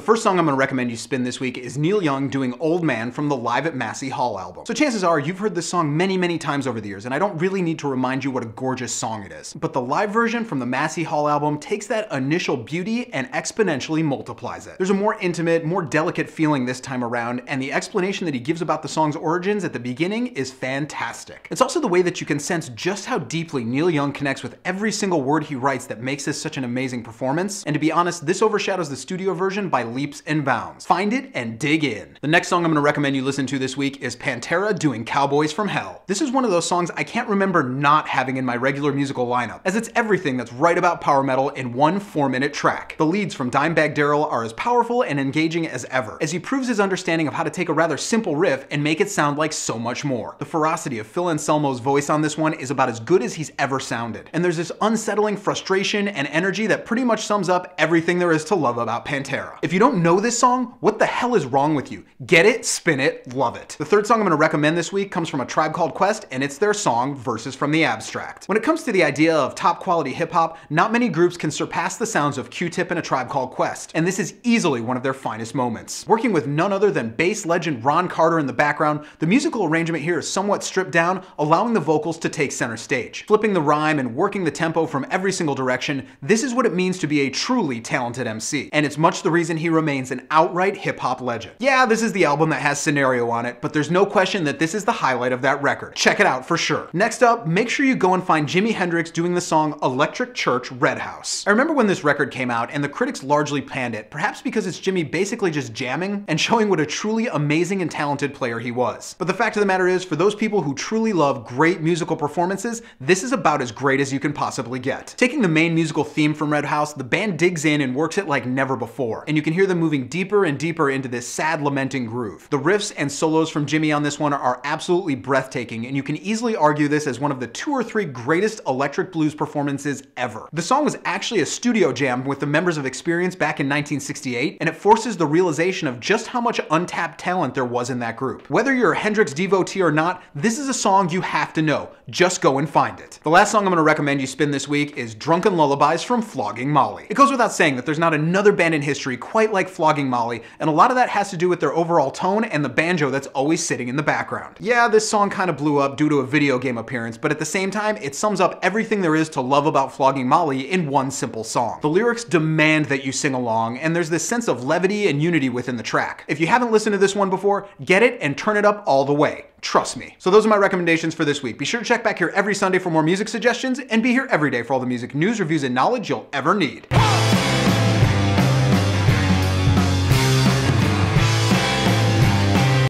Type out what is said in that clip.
first song I'm going to recommend you spin this week is Neil Young doing Old Man from the Live at Massey Hall album. So chances are you've heard this song many times over the years, and I don't really need to remind you what a gorgeous song it is. But the live version from the Massey Hall album takes that initial beauty and exponentially multiplies it. There's a more intimate, more delicate feeling this time around, and the explanation that he gives about the song's origins at the beginning is fantastic. It's also the way that you can sense just how deeply Neil Young connects with every single word he writes that makes this such an amazing performance, and to be honest, this overshadows the studio version by leaps and bounds. Find it and dig in. The next song I'm going to recommend you listen to this week is Pantera doing Cowboys from Hell. This is one of those songs I can't remember not having in my regular musical lineup, as it's everything that's right about power metal in one 4-minute track. The leads from Dimebag Darrell are as powerful and engaging as ever, as he proves his understanding of how to take a rather simple riff and make it sound like so much more. The ferocity of Phil Anselmo's voice on this one is about as good as he's ever sounded, and there's this unsettling frustration and energy that pretty much sums up everything there is to love about Pantera. If you don't know this song, what the hell is wrong with you? Get it, spin it, love it. The third song I'm going to recommend this week comes from A Tribe Called Quest, and it's their song Verses from the Abstract. When it comes to the idea of top quality hip hop, not many groups can surpass the sounds of Q-Tip and A Tribe Called Quest, and this is easily one of their finest moments. Working with none other than bass legend Ron Carter in the background, the musical arrangement here is somewhat stripped down, allowing the vocals to take center stage. Flipping the rhyme and working the tempo from every single direction, this is what it means to be a truly talented MC, and it's much the reason he remains an outright hip-hop legend. Yeah, this is the album that has Scenario on it, but there's no question that this is the highlight of that record. Check it out for sure. Next up, make sure you go and find Jimi Hendrix doing the song Electric Church Red House. I remember when this record came out and the critics largely panned it, perhaps because it's Jimi basically just jamming and showing what a truly amazing and talented player he was. But the fact of the matter is, for those people who truly love great musical performances, this is about as great as you can possibly get. Taking the main musical theme from Red House, the band digs in and works it like never before, and you can hear them moving deeper and deeper into this sad, lamenting groove. The riffs and solos from Jimi on this one are absolutely breathtaking, and you can easily argue this as one of the 2 or 3 greatest electric blues performances ever. The song was actually a studio jam with the members of Experience back in 1968, and it forces the realization of just how much untapped talent there was in that group. Whether you're a Hendrix devotee or not, this is a song you have to know. Just go and find it. The last song I'm going to recommend you spin this week is Drunken Lullabies from Flogging Molly. It goes without saying that there's not another band in history quite like Flogging Molly, and a lot of that has to do with their overall tone and the banjo that's always sitting in the background. Yeah, this song kind of blew up due to a video game appearance, but at the same time, it sums up everything there is to love about Flogging Molly in one simple song. The lyrics demand that you sing along, and there's this sense of levity and unity within the track. If you haven't listened to this one before, get it and turn it up all the way. Trust me. So those are my recommendations for this week. Be sure to check back here every Sunday for more music suggestions, and be here every day for all the music news, reviews, and knowledge you'll ever need.